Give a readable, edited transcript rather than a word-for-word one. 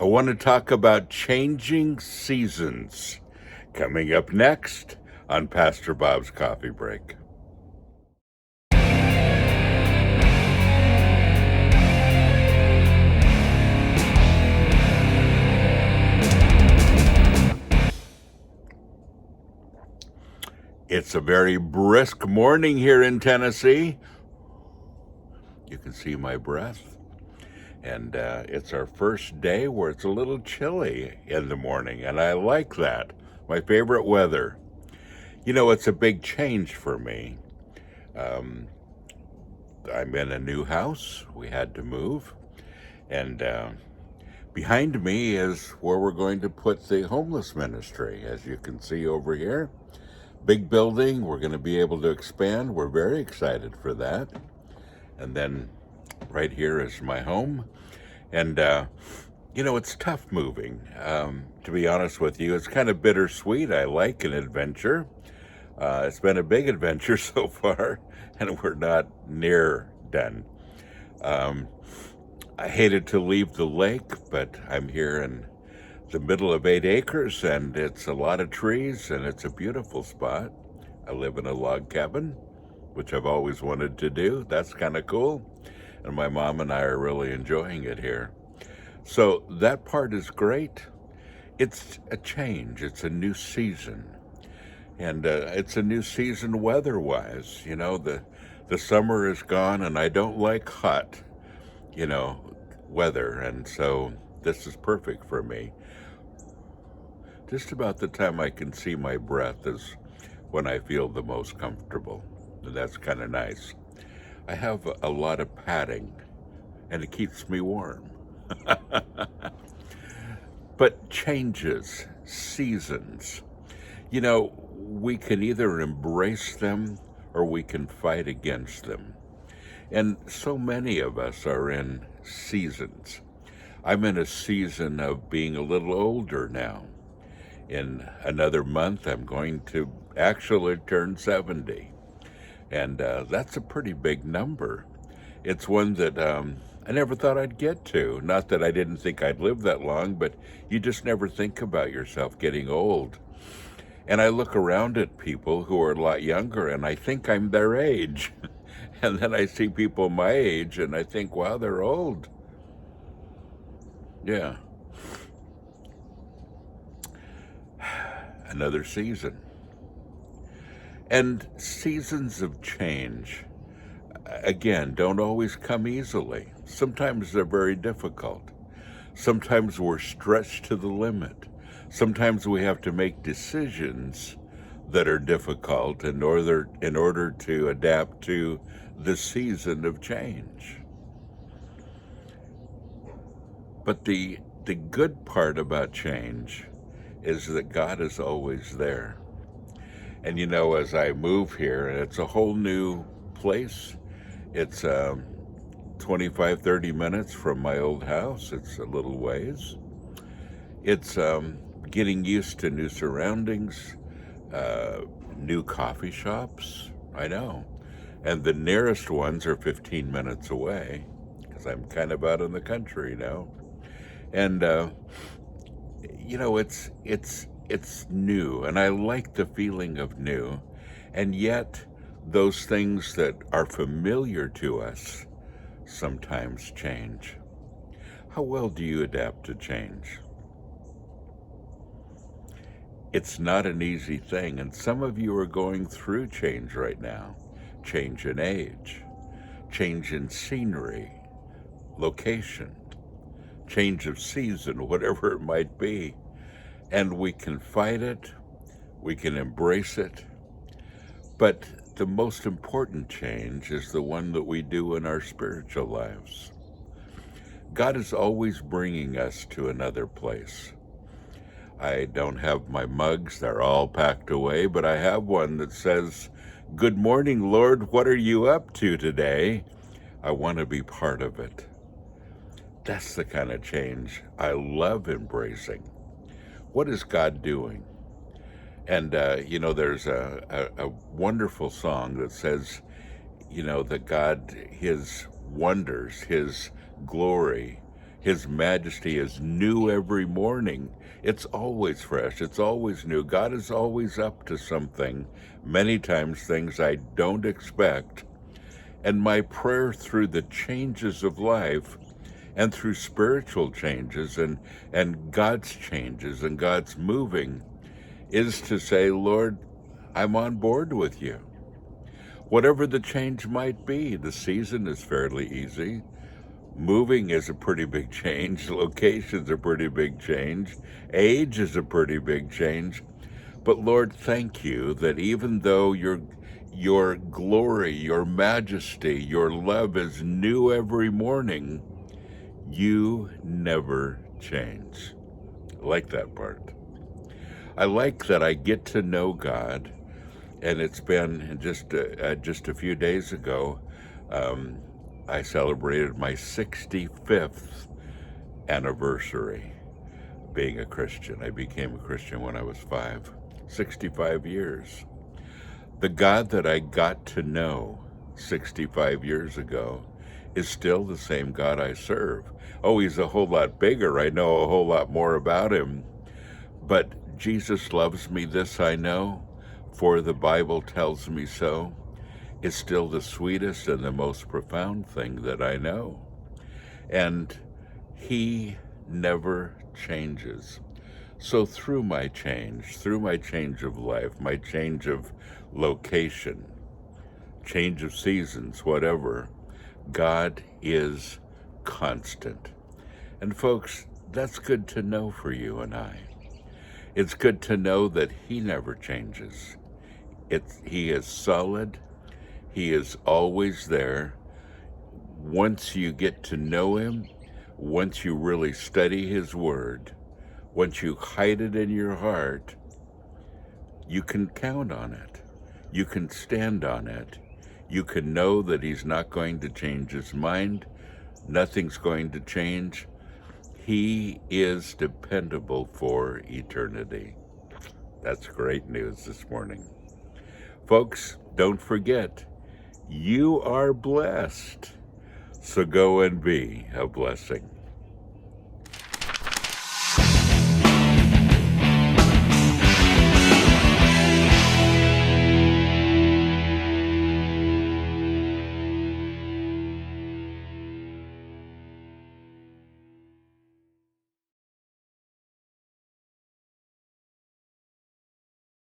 I want to talk about changing seasons. Coming up next on Pastor Bob's Coffee Break. It's a very brisk morning here in Tennessee. You can see my breath. And it's our first day where it's a little chilly in the morning, and I like that. My favorite weather. You know, it's a big change for me. I'm in a new house. We had to move. And behind me is where we're going to put the homeless ministry, as you can see over here. Big building. We're going to be able to expand. We're very excited for that. And then right here is my home. And, you know, it's tough moving. To be honest with you, it's kind of bittersweet. I like an adventure. It's been a big adventure so far, and we're not near done. I hated to leave the lake, but I'm here in the middle of 8 acres, and it's a lot of trees, and it's a beautiful spot. I live in a log cabin, which I've always wanted to do. That's kind of cool. And my mom and I are really enjoying it here. So that part is great. It's a change. It's a new season. And it's a new season weather-wise. You know, the summer is gone, and I don't like hot, weather. And so this is perfect for me. Just about the time I can see my breath is when I feel the most comfortable. And that's kind of nice. I have a lot of padding, and it keeps me warm. But changes, seasons, we can either embrace them or we can fight against them. And so many of us are in seasons. I'm in a season of being a little older now. In another month, I'm going to actually turn 70. And that's a pretty big number. It's one that I never thought I'd get to. Not that I didn't think I'd live that long, but you just never think about yourself getting old. And I look around at people who are a lot younger, and I think I'm their age. And then I see people my age, and I think, wow, they're old. Yeah. Another season. And seasons of change, again, don't always come easily. Sometimes they're very difficult. Sometimes we're stretched to the limit. Sometimes we have to make decisions that are difficult in order to adapt to the season of change. But the good part about change is that God is always there. And as I move here, it's a whole new place. It's 25, 30 minutes from my old house. It's a little ways. It's getting used to new surroundings, new coffee shops. I know. And the nearest ones are 15 minutes away because I'm kind of out in the country now. And, it's new, and I like the feeling of new, and yet those things that are familiar to us sometimes change. How well do you adapt to change? It's not an easy thing, and some of you are going through change right now. Change in age, change in scenery, location, change of season, whatever it might be. And we can fight it, we can embrace it, but the most important change is the one that we do in our spiritual lives. God is always bringing us to another place. I don't have my mugs, they're all packed away, but I have one that says, "Good morning, Lord, what are you up to today? I want to be part of it." That's the kind of change I love embracing. What is God doing? And, there's a wonderful song that says, that God, his wonders, his glory His majesty is new every morning. It's always fresh. It's always new. God is always up to something, many times things I don't expect. And my prayer through the changes of life and through spiritual changes and God's changes and God's moving is to say, Lord, I'm on board with you. Whatever the change might be, the season is fairly easy. Moving is a pretty big change. Location's a pretty big change. Age is a pretty big change. But Lord, thank you that even though your glory, your majesty, your love is new every morning, you never change. I like that part. I like that I get to know God, and it's been just a few days ago, I celebrated my 65th anniversary being a Christian. I became a Christian when I was 5. 65 years. The God that I got to know 65 years ago is still the same God I serve. Oh, he's a whole lot bigger. I know a whole lot more about him. But Jesus loves me, this I know, for the Bible tells me so, is still the sweetest and the most profound thing that I know. And he never changes. So through my change of life, my change of location, change of seasons, whatever, God is constant. And folks, that's good to know for you and I. It's good to know that he never changes. He is solid. He is always there. Once you get to know him, once you really study his word, once you hide it in your heart, you can count on it. You can stand on it. You can know that he's not going to change his mind. Nothing's going to change. He is dependable for eternity. That's great news this morning. Folks, don't forget, you are blessed. So go and be a blessing.